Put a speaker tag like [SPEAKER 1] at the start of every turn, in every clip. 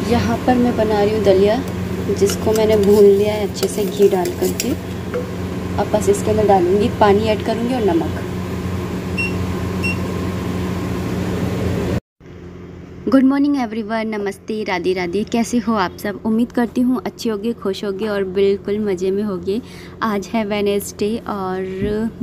[SPEAKER 1] यहाँ पर मैं बना रही हूँ दलिया, जिसको मैंने भून लिया है अच्छे से घी डाल करके। अब बस इसके अंदर डालूँगी, पानी ऐड करूँगी और नमक। गुड मॉर्निंग एवरीवन, नमस्ते, राधे राधे। कैसे हो आप सब? उम्मीद करती हूँ अच्छे होगे, खुश होगे और बिल्कुल मज़े में होगे। आज है वेडनेसडे और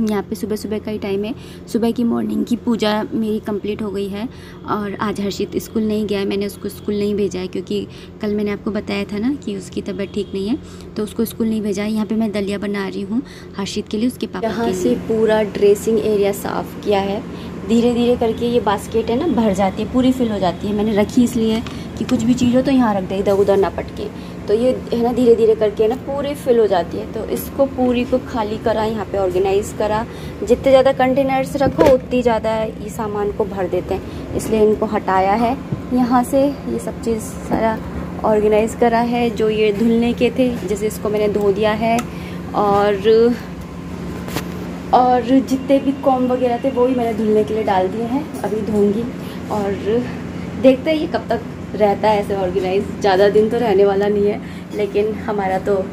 [SPEAKER 1] यहाँ पे सुबह सुबह का ही टाइम है। सुबह की मॉर्निंग की पूजा मेरी कंप्लीट हो गई है और आज हर्षित स्कूल नहीं गया है। मैंने उसको स्कूल नहीं भेजा है क्योंकि कल मैंने आपको बताया था ना कि उसकी तबीयत ठीक नहीं है, तो उसको स्कूल नहीं भेजा है। यहाँ पर मैं दलिया बना रही हूँ हर्षित के लिए, उसके पापा के लिए। यहाँ से पूरा ड्रेसिंग एरिया साफ़ किया है। धीरे धीरे करके ये बास्केट है ना भर जाती है, पूरी फिल हो जाती है। मैंने रखी इसलिए कि कुछ भी चीज़ हो तो यहाँ रख दे, इधर उधर ना पटके। तो ये है ना धीरे धीरे करके ना पूरी फिल हो जाती है। तो इसको पूरी को खाली करा, यहाँ पे ऑर्गेनाइज़ करा। जितने ज़्यादा कंटेनर्स रखो उतनी ज़्यादा ये सामान को भर देते हैं, इसलिए इनको हटाया है यहाँ से। ये सब चीज़ सारा ऑर्गेनाइज़ करा है। जो ये धुलने के थे, जैसे इसको मैंने धो दिया है और जितने भी कॉम वगैरह थे वो भी मैंने धुलने के लिए डाल दिए हैं। अभी धोऊंगी और देखते हैं ये कब तक रहता है ऐसे ऑर्गेनाइज। ज़्यादा दिन तो रहने वाला नहीं है, लेकिन हमारा तो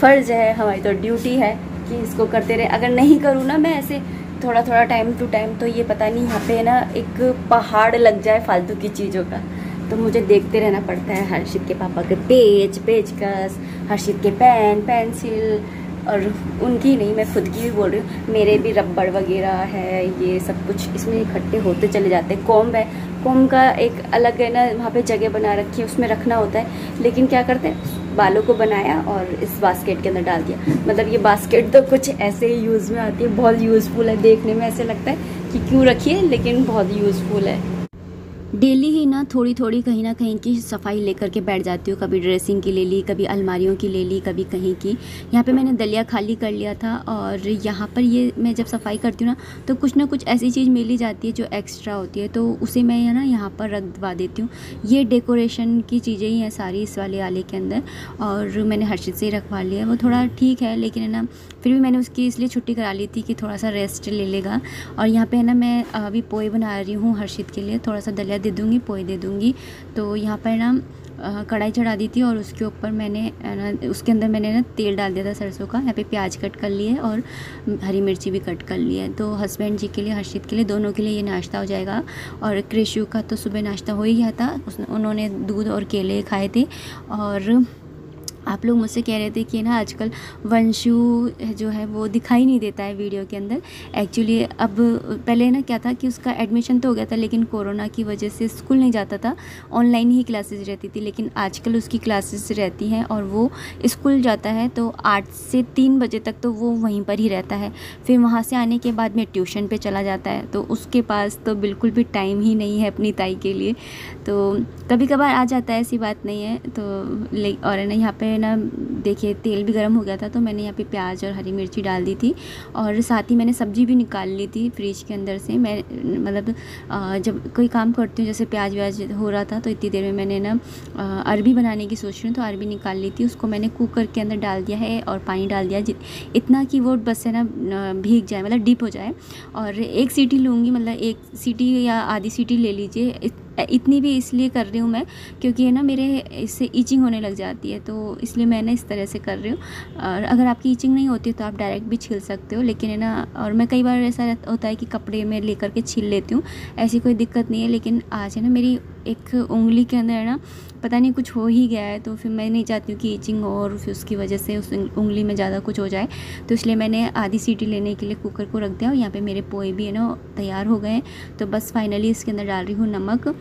[SPEAKER 1] फ़र्ज़ है, हमारी तो ड्यूटी है कि इसको करते रहे। अगर नहीं करूँ ना मैं ऐसे थोड़ा थोड़ा टाइम टू टाइम, तो ये पता नहीं यहाँ पे ना एक पहाड़ लग जाए फालतू की चीज़ों का। तो मुझे देखते रहना पड़ता है। हर्षित के पापा के पेचकस, हर्षित के पेन, पेंसिल, और उनकी नहीं, मैं खुद की भी बोल रही हूँ। मेरे भी रबड़ वगैरह है, ये सब कुछ इसमें इकट्ठे होते चले जाते हैं। कॉम्ब है, कॉम्ब का एक अलग है ना वहाँ पे जगह बना रखी है, उसमें रखना होता है। लेकिन क्या करते हैं, बालों को बनाया और इस बास्केट के अंदर डाल दिया। मतलब ये बास्केट तो कुछ ऐसे ही यूज़ में आती है, बहुत यूज़फुल है। देखने में ऐसे लगता है कि क्यों रखी है, लेकिन बहुत यूज़फुल है। डेली ही ना थोड़ी थोड़ी कहीं ना कहीं की सफाई लेकर के बैठ जाती हूँ। कभी ड्रेसिंग की ले ली, कभी अलमारियों की ले ली, कभी कहीं की। यहाँ पे मैंने दलिया खाली कर लिया था और यहाँ पर ये मैं जब सफाई करती हूँ ना तो कुछ ना कुछ ऐसी चीज़ मिली जाती है जो एक्स्ट्रा होती है, तो उसे मैं ना यहाँ पर रख दबा देती हूँ। ये डेकोरेशन की चीज़ें ही हैं सारी इस वाले आले के अंदर, और मैंने हर्षित से ही रखवा लिया। वो थोड़ा ठीक है, लेकिन है ना फिर भी मैंने उसकी इसलिए छुट्टी करा ली थी कि थोड़ा सा रेस्ट ले लेगा। और यहाँ पे है ना मैं अभी पोहे बना रही हूँ हर्षित के लिए। थोड़ा सा दलिया दे दूँगी, पोहे दे दूँगी। तो यहाँ पर ना कढ़ाई चढ़ा दी थी और उसके ऊपर मैंने ना उसके अंदर मैंने ना तेल डाल दिया था सरसों का। यहाँ पे प्याज कट कर लिए और हरी मिर्ची भी कट कर ली है। तो हस्बैंड जी के लिए, हर्षित के लिए, दोनों के लिए ये नाश्ता हो जाएगा। और कृषु का तो सुबह नाश्ता हो ही गया था, उन्होंने दूध और केले खाए थे। और आप लोग मुझसे कह रहे थे कि ना आजकल वंशु जो है वो दिखाई नहीं देता है वीडियो के अंदर। एक्चुअली अब पहले ना क्या था कि उसका एडमिशन तो हो गया था, लेकिन कोरोना की वजह से स्कूल नहीं जाता था, ऑनलाइन ही क्लासेस रहती थी। लेकिन आजकल उसकी क्लासेस रहती हैं और वो स्कूल जाता है तो 8 से 3 बजे तक तो वो वहीं पर ही रहता है। फिर वहाँ से आने के बाद में ट्यूशन पे चला जाता है, तो उसके पास तो बिल्कुल भी टाइम ही नहीं है अपनी ताई के लिए। तो कभी कभार आ जाता है, ऐसी बात नहीं है। तो और ना यहाँ पे ना देखिए तेल भी गर्म हो गया था, तो मैंने यहाँ पे प्याज और हरी मिर्ची डाल दी थी और साथ ही मैंने सब्ज़ी भी निकाल ली थी फ्रिज के अंदर से। मैं मतलब जब कोई काम करती हूँ, जैसे प्याज व्याज हो रहा था, तो इतनी देर में मैंने ना अरबी बनाने की सोच रही हूँ, तो अरबी निकाल ली थी। उसको मैंने कुकर के अंदर डाल दिया है और पानी डाल दिया इतना कि वो बस है ना भीग जाए, मतलब डिप हो जाए। और 1 सीटी लूँगी, मतलब 1 सीटी या आधी सीटी ले लीजिए। इतनी भी इसलिए कर रही हूँ मैं क्योंकि है ना मेरे इससे ईचिंग होने लग जाती है, तो इसलिए मैंने इस तरह से कर रही हूँ। और अगर आपकी ईचिंग नहीं होती तो आप डायरेक्ट भी छील सकते हो, लेकिन है ना, और मैं कई बार ऐसा होता है कि कपड़े में लेकर के छील लेती हूँ, ऐसी कोई दिक्कत नहीं है। लेकिन आज है ना मेरी एक उंगली के अंदर है ना पता नहीं कुछ हो ही गया है, तो फिर मैं नहीं चाहती हूँ कि ईचिंग हो और फिर उसकी वजह से उस उंगली में ज़्यादा कुछ हो जाए। तो इसलिए मैंने आधी सीटी लेने के लिए कुकर को रख दिया। और यहाँ पे मेरे पोहे भी है ना तैयार हो गए हैं, तो बस फाइनली इसके अंदर डाल रही हूँ नमक।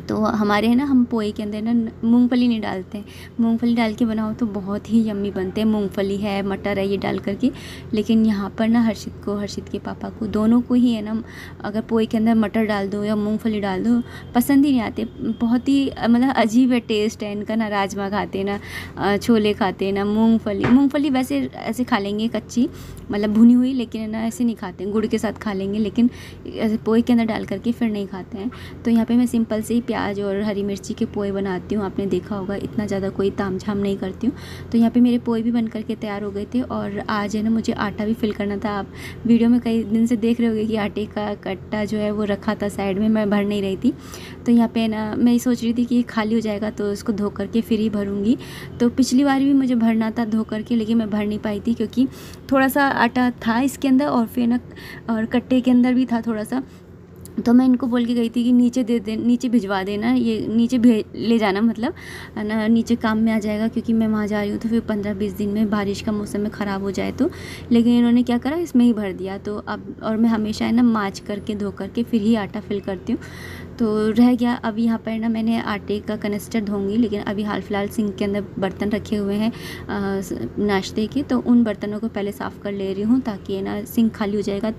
[SPEAKER 1] तो हमारे है ना, हम पोहे के अंदर ना मूंगफली नहीं डालते हैं। मूंगफली डाल के बनाओ तो बहुत ही यम्मी बनते हैं। मूंगफली है, मटर है, ये डाल करके। लेकिन यहाँ पर ना हर्षित के पापा को, दोनों को ही है ना, अगर पोहे के अंदर मटर डाल दो या मूंगफली डाल दो, पसंद ही नहीं आते। बहुत ही मतलब अजीब है टेस्ट है इनका। ना राजमा खाते, ना छोले खाते, ना मूंगफली वैसे ऐसे खा लेंगे कच्ची, मतलब भुनी हुई, लेकिन ना ऐसे नहीं खाते हैं। गुड़ के साथ खा लेंगे, लेकिन ऐसे पोहे के अंदर डाल करके फिर नहीं खाते हैं। तो यहाँ पे मैं सिंपल से ही प्याज और हरी मिर्ची के पोहे बनाती हूँ। आपने देखा होगा, इतना ज़्यादा कोई तामझाम नहीं करती हूँ। तो यहाँ पे मेरे पोहे भी बन करके तैयार हो गए थे। और आज है ना, मुझे आटा भी फिल करना था। आप वीडियो में कई दिन से देख रहे होंगे कि आटे का कट्टा जो है वो रखा था साइड में, मैं भर नहीं रही थी। तो यहाँ पे ना मैं सोच रही थी कि खाली हो जाएगा तो इसको धो करके फिर ही भरूँगी। तो पिछली बार भी मुझे भरना था धो करके, लेकिन मैं भर नहीं पाई थी क्योंकि थोड़ा सा आटा था इसके अंदर, और फिर ना और कट्टे के अंदर भी था थोड़ा सा। तो मैं इनको बोल के गई थी कि नीचे भिजवा देना, ये नीचे ले जाना, मतलब ना नीचे काम में आ जाएगा, क्योंकि मैं वहाँ जा रही हूँ तो फिर 15-20 दिन में बारिश का मौसम में ख़राब हो जाए तो। लेकिन इन्होंने क्या करा, इसमें ही भर दिया। तो अब, और मैं हमेशा है ना माँज करके धो करके फिर ही आटा फिल करती हूँ। तो रह गया। अब यहाँ पर ना मैंने आटे का कनस्टर धोऊंगी, लेकिन अभी हाल फिलहाल सिंक के अंदर बर्तन रखे हुए हैं नाश्ते के, तो उन बर्तनों को पहले साफ़ कर ले रही हूँ, ताकि ना सिंक खाली हो जाएगा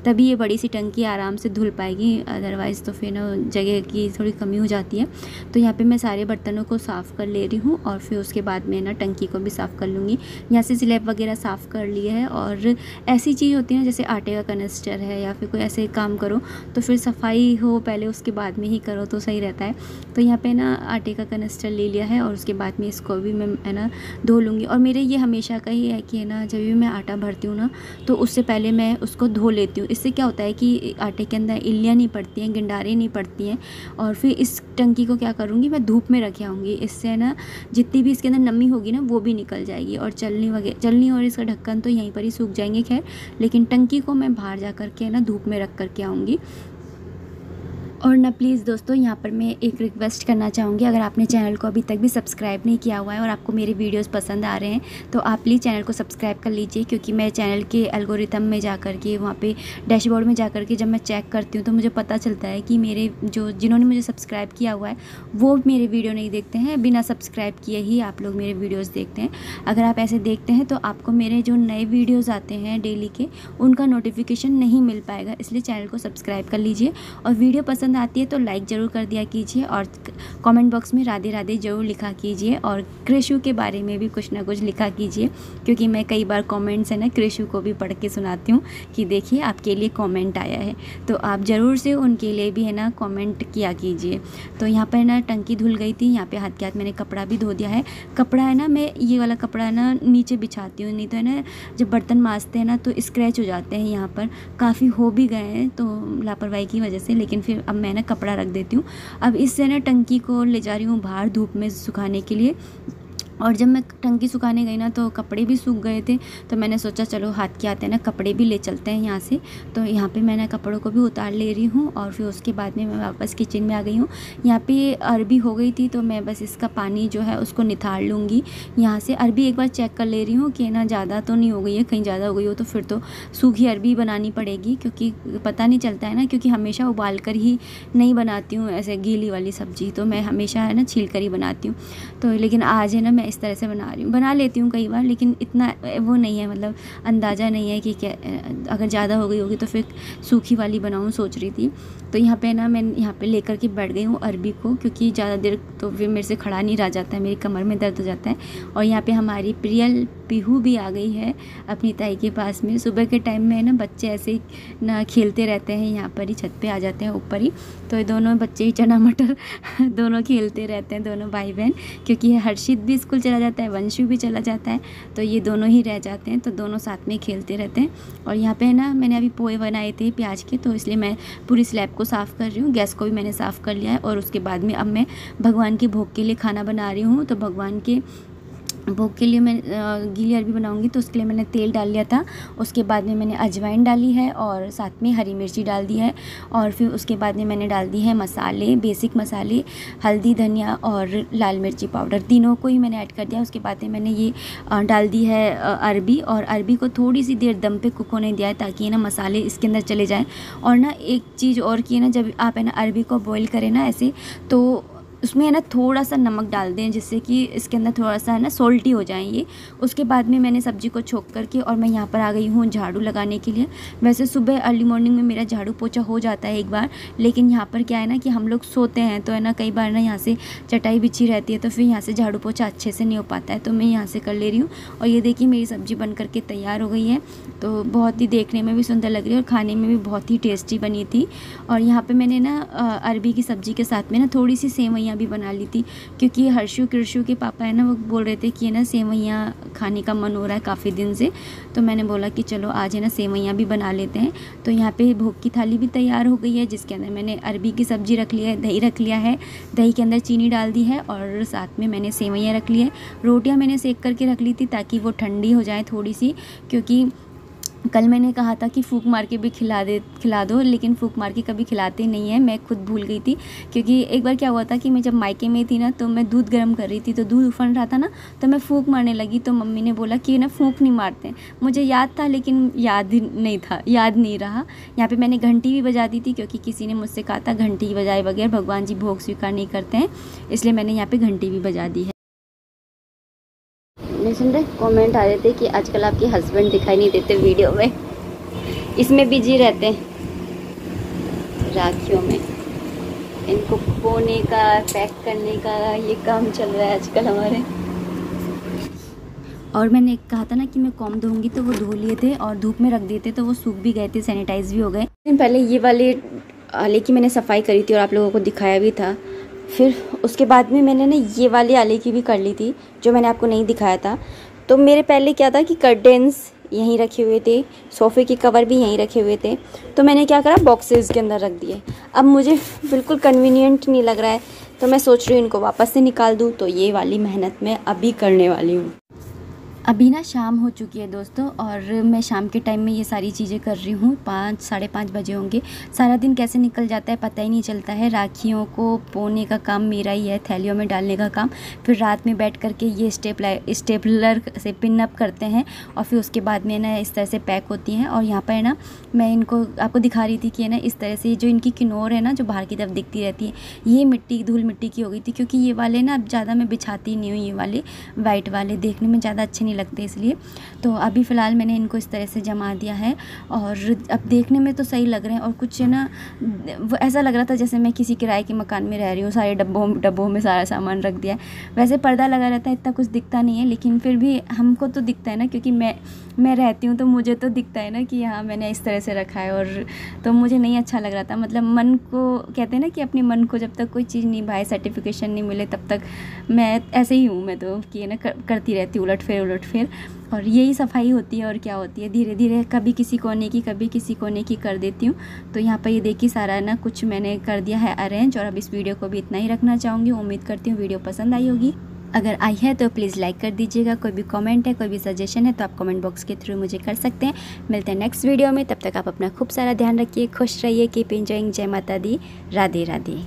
[SPEAKER 1] तभी ये बड़ी सी टंकी आराम से धुल पाएगी। अदरवाइज़ तो फिर ना जगह की थोड़ी कमी हो जाती है। तो यहाँ पे मैं सारे बर्तनों को साफ़ कर ले रही हूँ, और फिर उसके बाद में ना टंकी को भी साफ़ कर लूँगी। यहाँ से स्लैब वगैरह साफ़ कर लिए है। और ऐसी चीज़ होती है जैसे आटे का कनस्टर है या फिर कोई ऐसे काम करो तो फिर सफाई हो पहले, उसके बाद में ही करो तो सही रहता है। तो यहाँ पे ना आटे का कनस्टर ले लिया है, और उसके बाद में इसको भी मैं है ना धो लूँगी। और मेरे ये हमेशा का ही है कि है ना, जब भी मैं आटा भरती हूँ ना तो उससे पहले मैं उसको धो लेती हूँ। इससे क्या होता है कि आटे के अंदर इल्लियाँ नहीं पड़ती हैं, गिंडारें नहीं पड़ती हैं। और फिर इस टंकी को क्या करूँगी, मैं धूप में रखे आऊँगी। इससे है ना जितनी भी इसके अंदर नमी होगी ना वो भी निकल जाएगी, और चलनी और इसका ढक्कन तो यहीं पर ही सूख जाएंगे खैर, लेकिन टंकी को मैं बाहर जा कर के ना धूप में रख करके आऊँगी। और ना प्लीज़ दोस्तों, यहाँ पर मैं एक रिक्वेस्ट करना चाहूँगी, अगर आपने चैनल को अभी तक भी सब्सक्राइब नहीं किया हुआ है और आपको मेरे वीडियोस पसंद आ रहे हैं तो आप प्लीज़ चैनल को सब्सक्राइब कर लीजिए। क्योंकि मैं चैनल के एल्गोरिथम में जा कर के, वहाँ पे डैशबोर्ड में जा कर के जब मैं चेक करती हूँ तो मुझे पता चलता है कि मेरे जिन्होंने मुझे सब्सक्राइब किया हुआ है वो मेरे वीडियो नहीं देखते हैं, बिना सब्सक्राइब किए ही आप लोग मेरे वीडियोज़ देखते हैं। अगर आप ऐसे देखते हैं तो आपको मेरे जो नए वीडियोज़ आते हैं डेली के, उनका नोटिफिकेशन नहीं मिल पाएगा। इसलिए चैनल को सब्सक्राइब कर लीजिए, और वीडियो पसंद आती है तो लाइक ज़रूर कर दिया कीजिए, और कमेंट बॉक्स में राधे राधे ज़रूर लिखा कीजिए, और कृषु के बारे में भी कुछ ना कुछ लिखा कीजिए। क्योंकि मैं कई बार कमेंट्स है ना कृषु को भी पढ़ के सुनाती हूँ कि देखिए आपके लिए कमेंट आया है, तो आप ज़रूर से उनके लिए भी है ना कमेंट किया कीजिए। तो यहाँ पर ना टंकी धुल गई थी। यहाँ पे हाथ के हाथ मैंने कपड़ा भी धो दिया है। कपड़ा है ना, मैं ये वाला कपड़ा है ना नीचे बिछाती हूँ, नहीं तो है ना जब बर्तन मांजते हैं ना तो स्क्रैच हो जाते हैं। यहाँ पर काफ़ी हो भी गए हैं तो लापरवाही की वजह से, लेकिन फिर अब मैं ना कपड़ा रख देती हूँ। अब इससे ना टंकी को ले जा रही हूँ बाहर धूप में सुखाने के लिए। और जब मैं टंकी सुखाने गई ना तो कपड़े भी सूख गए थे, तो मैंने सोचा चलो हाथ के आते हैं ना कपड़े भी ले चलते हैं यहाँ से। तो यहाँ पे मैंने कपड़ों को भी उतार ले रही हूँ, और फिर उसके बाद में मैं वापस किचन में आ गई हूँ। यहाँ पे अरबी हो गई थी तो मैं बस इसका पानी जो है उसको निथार लूँगी। यहाँ से अरबी एक बार चेक कर ले रही हूँ कि ना ज़्यादा तो नहीं हो गई है, कहीं ज़्यादा हो गई हो तो फिर तो सूखी अरबी बनानी पड़ेगी, क्योंकि पता नहीं चलता है ना, क्योंकि हमेशा उबाल कर ही नहीं बनाती हूँ ऐसे गीली वाली सब्ज़ी, तो मैं हमेशा है ना छील कर ही बनाती हूँ। तो लेकिन आज है ना मैं इस तरह से बना लेती हूँ कई बार, लेकिन इतना वो नहीं है, मतलब अंदाज़ा नहीं है कि क्या, अगर ज़्यादा हो गई होगी तो फिर सूखी वाली बनाऊँ सोच रही थी। तो यहाँ पे ना मैं यहाँ पे लेकर के बैठ गई हूँ अरबी को, क्योंकि ज़्यादा देर तो फिर मेरे से खड़ा नहीं रह जाता है, मेरी कमर में दर्द हो जाता है। और यहाँ पे हमारी प्रियल पीहू भी आ गई है अपनी ताई के पास में। सुबह के टाइम में ना बच्चे ऐसे ही ना खेलते रहते हैं, यहाँ पर ही छत पे आ जाते हैं ऊपर ही। तो ये दोनों बच्चे ही चना मटर दोनों खेलते रहते हैं, दोनों भाई बहन, क्योंकि हर्षित भी स्कूल चला जाता है, वंशु भी चला जाता है, तो ये दोनों ही रह जाते हैं, तो दोनों साथ में खेलते रहते हैं। और यहाँ पे ना मैंने अभी पोहे बनाए थे प्याज के, तो इसलिए मैं पूरी स्लैब को साफ़ कर रही हूँ। गैस को भी मैंने साफ़ कर लिया है, और उसके बाद में अब मैं भगवान के भोग के लिए खाना बना रही हूँ। तो भगवान के भोग के लिए मैं गीली अरबी बनाऊंगी तो उसके लिए मैंने तेल डाल लिया था। उसके बाद में मैंने अजवाइन डाली है और साथ में हरी मिर्ची डाल दी है। और फिर उसके बाद में मैंने डाल दी है मसाले, बेसिक मसाले, हल्दी, धनिया और लाल मिर्ची पाउडर, तीनों को ही मैंने ऐड कर दिया। उसके बाद में मैंने ये डाल दी है अरबी, और अरबी को थोड़ी सी देर दम पे कुक होने दिया है ताकि ना मसाले इसके अंदर चले जाएँ। और ना एक चीज़ और की है ना, जब आप है ना अरबी को बॉईल करें ना ऐसे, तो उसमें है ना थोड़ा सा नमक डाल दें जिससे कि इसके अंदर थोड़ा सा है ना सोल्टी हो जाए ये। उसके बाद में मैंने सब्ज़ी को छोक करके और मैं यहाँ पर आ गई हूँ झाड़ू लगाने के लिए। वैसे सुबह अर्ली मॉर्निंग में मेरा झाड़ू पोछा हो जाता है एक बार, लेकिन यहाँ पर क्या है ना कि हम लोग सोते हैं तो है ना कई बार ना यहाँ से चटाई बिछी रहती है तो फिर यहाँ से झाड़ू पोछा अच्छे से नहीं हो पाता है, तो मैं यहाँ से कर ले रही हूँ। और ये देखिए मेरी सब्ज़ी बन करके तैयार हो गई है, तो बहुत ही देखने में भी सुंदर लग रही है और खाने में भी बहुत ही टेस्टी बनी थी। और यहाँ पर मैंने ना अरबी की सब्ज़ी के साथ में ना थोड़ी सी सेवइयाँ भी बना ली थी, क्योंकि हर्षु कृषु के पापा है ना वो बोल रहे थे कि है ना सेवइयाँ खाने का मन हो रहा है काफ़ी दिन से, तो मैंने बोला कि चलो आज है ना सेवइयाँ भी बना लेते हैं। तो यहाँ पे भोग की थाली भी तैयार हो गई है, जिसके अंदर मैंने अरबी की सब्ज़ी रख लिया है, दही रख लिया है, दही के अंदर चीनी डाल दी है और साथ में मैंने सेवइयाँ रख ली है। रोटियाँ मैंने सेक करके रख ली थी ताकि वो ठंडी हो जाए थोड़ी सी, क्योंकि कल मैंने कहा था कि फूंक मार के भी खिला दो, लेकिन फूंक मार के कभी खिलाते नहीं है, मैं खुद भूल गई थी। क्योंकि एक बार क्या हुआ था कि मैं जब मायके में थी ना तो मैं दूध गर्म कर रही थी, तो दूध उफन रहा था ना, तो मैं फूंक मारने लगी, तो मम्मी ने बोला कि ना फूंक नहीं मारते। मुझे याद था लेकिन याद नहीं रहा। यहाँ पे मैंने घंटी भी बजा दी थी, क्योंकि किसी ने मुझसे कहा था घंटी बजाए बगैर भगवान जी भोग स्वीकार नहीं करते हैं, इसलिए मैंने यहाँ पर घंटी भी बजा दी है। नहीं सुन रहे, कमेंट आ रहे थे कि आजकल आपके हस्बैंड दिखाई नहीं देते वीडियो में, इसमें बिजी रहते हैं राखियों में, इनको पोने का पैक करने का ये काम चल रहा है आजकल हमारे। और मैंने कहा था ना कि मैं कॉम धोऊंगी, तो वो धो लिए थे और धूप में रख दिए थे, तो वो सूख भी गए थे, सैनिटाइज भी हो गए। दिन पहले ये वाले आले की मैंने सफाई करी थी और आप लोगों को दिखाया भी था। फिर उसके बाद में मैंने ना ये वाली आले की भी कर ली थी, जो मैंने आपको नहीं दिखाया था। तो मेरे पहले क्या था कि कर्टेंस यहीं रखे हुए थे, सोफ़े के कवर भी यहीं रखे हुए थे, तो मैंने क्या करा बॉक्सेस के अंदर रख दिए। अब मुझे बिल्कुल कन्वीनियंट नहीं लग रहा है, तो मैं सोच रही हूँ इनको वापस से निकाल दूँ। तो ये वाली मेहनत मैं अभी करने वाली हूँ। अभी ना शाम हो चुकी है दोस्तों, और मैं शाम के टाइम में ये सारी चीज़ें कर रही हूँ। 5 साढ़े 5 बजे होंगे। सारा दिन कैसे निकल जाता है पता ही नहीं चलता है। राखियों को पोने का काम मेरा ही है, थैलियों में डालने का काम। फिर रात में बैठ करके ये स्टेपलर से पिन अप करते हैं, और फिर उसके बाद में ना इस तरह से पैक होती हैं। और यहाँ पर ना मैं इनको आपको दिखा रही थी कि ना इस तरह से जो इनकी किनोर है ना, जो बाहर की तरफ दिखती रहती है, ये मिट्टी धूल मिट्टी की हो गई थी, क्योंकि ये वाले ना अब ज़्यादा मैं बिछाती नहीं हूँ। ये वाले वाइट वाले देखने में ज़्यादा अच्छे नहीं लगते, इसलिए तो अभी फ़िलहाल मैंने इनको इस तरह से जमा दिया है। और अब देखने में तो सही लग रहे हैं, और कुछ है ना वो ऐसा लग रहा था जैसे मैं किसी किराए के मकान में रह रही हूँ। सारे डब्बों में सारा सामान रख दिया है। वैसे पर्दा लगा रहता है, इतना कुछ दिखता नहीं है, लेकिन फिर भी हमको तो दिखता है ना, क्योंकि मैं रहती हूँ तो मुझे तो दिखता है ना कि हाँ मैंने इस तरह से रखा है। और तो मुझे नहीं अच्छा लग रहा था, मतलब मन को कहते हैं ना कि अपने मन को जब तक कोई चीज़ निभाए, सर्टिफिकेशन नहीं मिले, तब तक मैं ऐसे ही हूँ। मैं तो कि ना करती रहती हूँ उलट फेर, और यही सफाई होती है। और क्या होती है, धीरे धीरे कभी किसी कोने की कभी किसी कोने की कर देती हूँ। तो यहाँ पर ये देखिए सारा ना कुछ मैंने कर दिया है अरेंज। और अब इस वीडियो को भी इतना ही रखना चाहूँगी। उम्मीद करती हूँ वीडियो पसंद आई होगी। अगर आई है तो प्लीज़ लाइक कर दीजिएगा। कोई भी कमेंट है, कोई भी सजेशन है तो आप कमेंट बॉक्स के थ्रू मुझे कर सकते हैं। मिलते हैं नेक्स्ट वीडियो में, तब तक आप अपना खूब सारा ध्यान रखिए, खुश रहिए, कीप एंजॉइंग। जय माता दी, राधे राधे।